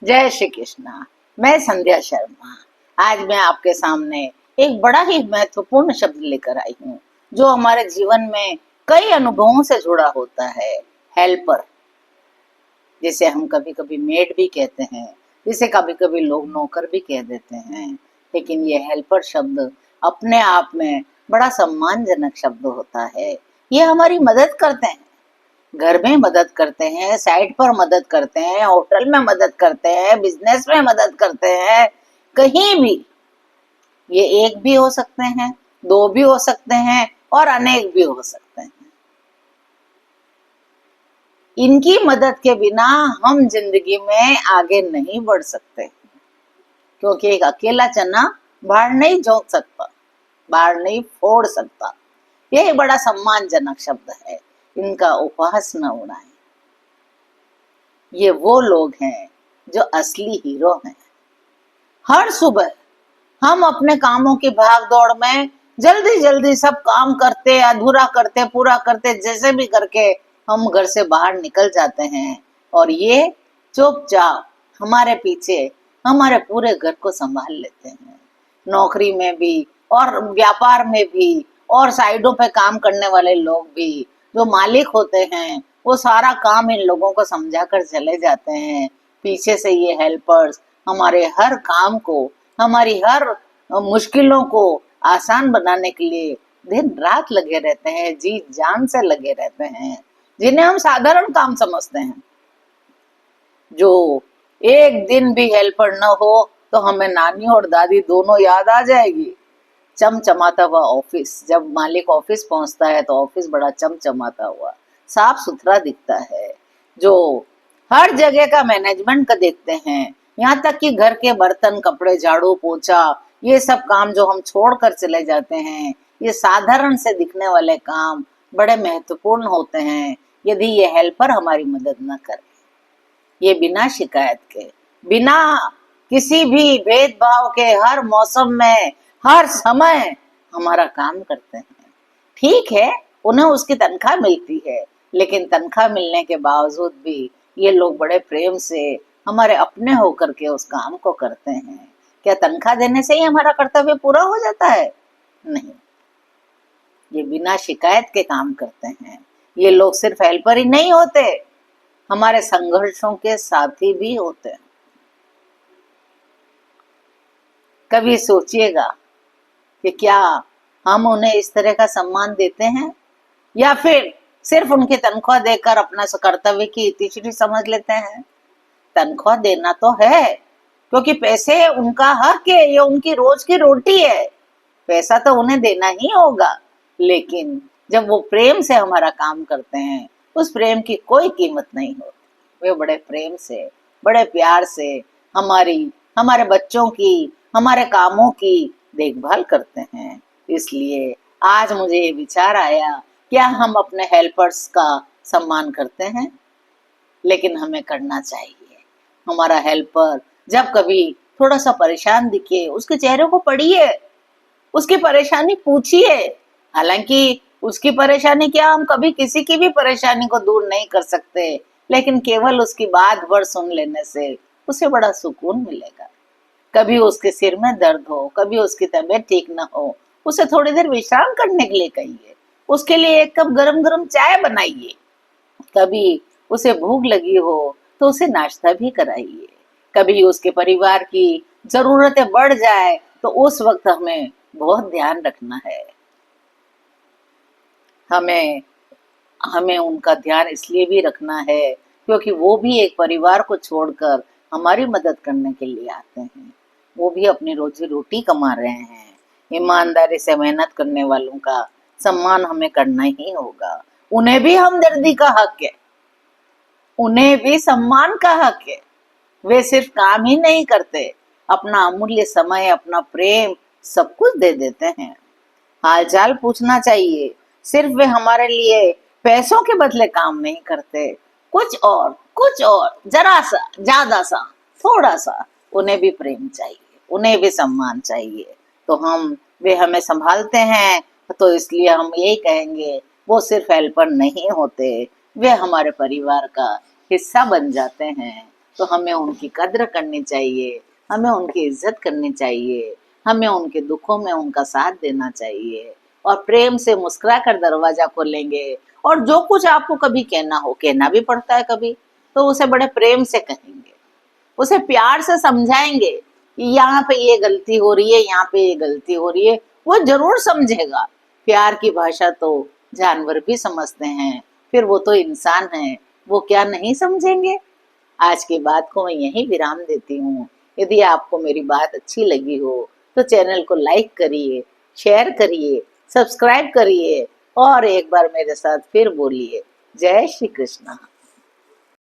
जय श्री कृष्णा। मैं संध्या शर्मा। आज मैं आपके सामने एक बड़ा ही महत्वपूर्ण शब्द लेकर आई हूँ जो हमारे जीवन में कई अनुभवों से जुड़ा होता है। हेल्पर, जिसे हम कभी कभी मेड भी कहते हैं, जिसे कभी कभी लोग नौकर भी कह देते हैं। लेकिन ये हेल्पर शब्द अपने आप में बड़ा सम्मानजनक शब्द होता है। ये हमारी मदद करते हैं, घर में मदद करते हैं, साइट पर मदद करते हैं, होटल में मदद करते हैं, बिजनेस में मदद करते हैं, कहीं भी। ये एक भी हो सकते हैं, दो भी हो सकते हैं और अनेक भी हो सकते हैं। इनकी मदद के बिना हम जिंदगी में आगे नहीं बढ़ सकते, क्योंकि एक अकेला चना बाहर नहीं झोंक सकता, बाहर नहीं फोड़ सकता। यह एक बड़ा सम्मानजनक शब्द है। इनका उपहास न उड़ाएं। ये वो लोग हैं जो असली हीरो हैं। हर सुबह हम अपने कामों की भाग दौड़ में जल्दी जल्दी सब काम करते, अधूरा करते, पूरा करते, जैसे भी करके हम घर से बाहर निकल जाते हैं और ये चुपचाप हमारे पीछे हमारे पूरे घर को संभाल लेते हैं। नौकरी में भी और व्यापार में भी और साइडों पे काम करने वाले लोग भी, जो मालिक होते हैं, वो सारा काम इन लोगों को समझा कर चले जाते हैं। पीछे से ये हेल्पर्स हमारे हर काम को, हमारी हर मुश्किलों को आसान बनाने के लिए दिन रात लगे रहते हैं, जी जान से लगे रहते हैं, जिन्हें हम साधारण काम समझते हैं। जो एक दिन भी हेल्पर न हो तो हमें नानी और दादी दोनों याद आ जाएगी। चमचमाता हुआ ऑफिस, जब मालिक ऑफिस पहुंचता है तो ऑफिस बड़ा चमचमाता हुआ साफ सुथरा दिखता है। जो हर जगह का मैनेजमेंट का देखते हैं, यहाँ तक कि घर के बर्तन, कपड़े, झाड़ू, पोछा, ये सब काम जो हम छोड़कर चले जाते हैं, ये साधारण से दिखने वाले काम बड़े महत्वपूर्ण होते हैं यदि ये हेल्पर हमारी मदद न करे। ये बिना शिकायत के, बिना किसी भी भेदभाव के, हर मौसम में, हर समय हमारा काम करते हैं। ठीक है, उन्हें उसकी तनख्वाह मिलती है, लेकिन तनख्वाह मिलने के बावजूद भी ये लोग बड़े प्रेम से हमारे अपने होकर के उस काम को करते हैं। क्या तनख्वाह देने से ही हमारा कर्तव्य पूरा हो जाता है? नहीं, ये बिना शिकायत के काम करते हैं। ये लोग सिर्फ हेल्पर ही नहीं होते, हमारे संघर्षों के साथी भी होते हैं। कभी सोचिएगा कि क्या हम उन्हें इस तरह का सम्मान देते हैं, या फिर सिर्फ उनकी तनख्वाह देकर अपना कर्तव्य की इतिश्री समझ लेते हैं। तनख्वाह देना तो है, क्योंकि पैसे उनका हक है, ये उनकी रोज की रोटी है, पैसा तो उन्हें देना ही होगा। लेकिन जब वो प्रेम से हमारा काम करते हैं, उस प्रेम की कोई कीमत नहीं होती। वे बड़े प्रेम से, बड़े प्यार से हमारे बच्चों की, हमारे कामों की देखभाल करते हैं। इसलिए आज मुझे ये विचार आया, क्या हम अपने हेल्पर्स का सम्मान करते हैं? लेकिन हमें करना चाहिए। हमारा हेल्पर जब कभी थोड़ा सा परेशान दिखे, उसके चेहरे को पढ़िए, उसकी परेशानी पूछिए। हालांकि उसकी परेशानी क्या, हम कभी किसी की भी परेशानी को दूर नहीं कर सकते, लेकिन केवल उसकी बात भर सुन लेने से उसे बड़ा सुकून मिलेगा। कभी उसके सिर में दर्द हो, कभी उसकी तबीयत ठीक ना हो, उसे थोड़ी देर विश्राम करने के लिए कहिए। उसके लिए एक कप गरम गरम चाय बनाइए। कभी उसे भूख लगी हो तो उसे नाश्ता भी कराइए। कभी उसके परिवार की जरूरतें बढ़ जाए तो उस वक्त हमें बहुत ध्यान रखना है। हमें हमें उनका ध्यान इसलिए भी रखना है क्योंकि वो भी एक परिवार को छोड़कर हमारी मदद करने के लिए आते हैं। वो भी अपनी रोजी रोटी कमा रहे हैं। ईमानदारी से मेहनत करने वालों का सम्मान हमें करना ही होगा। उन्हें भी हमदर्दी का हक है, उन्हें भी सम्मान का हक है। वे सिर्फ काम ही नहीं करते, अपना अमूल्य समय, अपना प्रेम सब कुछ दे देते हैं। हालचाल पूछना चाहिए, सिर्फ वे हमारे लिए पैसों के बदले काम नहीं करते। कुछ और, जरा सा, ज्यादा सा, थोड़ा सा, उन्हें भी प्रेम चाहिए, उन्हें भी सम्मान चाहिए। तो वे हमें संभालते हैं, तो इसलिए हम यही कहेंगे, वो सिर्फ हेल्पर नहीं होते, वे हमारे परिवार का हिस्सा बन जाते हैं। तो हमें उनकी कद्र करनी चाहिए, हमें उनकी इज्जत करनी चाहिए, हमें उनके दुखों में उनका साथ देना चाहिए और प्रेम से मुस्कुरा कर दरवाजा खोलेंगे। और जो कुछ आपको कभी कहना हो, कहना भी पड़ता है कभी, तो उसे बड़े प्रेम से कहेंगे, उसे प्यार से समझाएंगे कि यहाँ पे ये गलती हो रही है, यहाँ पे ये गलती हो रही है, वो जरूर समझेगा। प्यार की भाषा तो जानवर भी समझते हैं, फिर वो तो इंसान है, वो क्या नहीं समझेंगे। आज की बात को मैं यहीं विराम देती हूँ। यदि आपको मेरी बात अच्छी लगी हो तो चैनल को लाइक करिए, शेयर करिए, सब्सक्राइब करिए और एक बार मेरे साथ फिर बोलिए, जय श्री कृष्ण।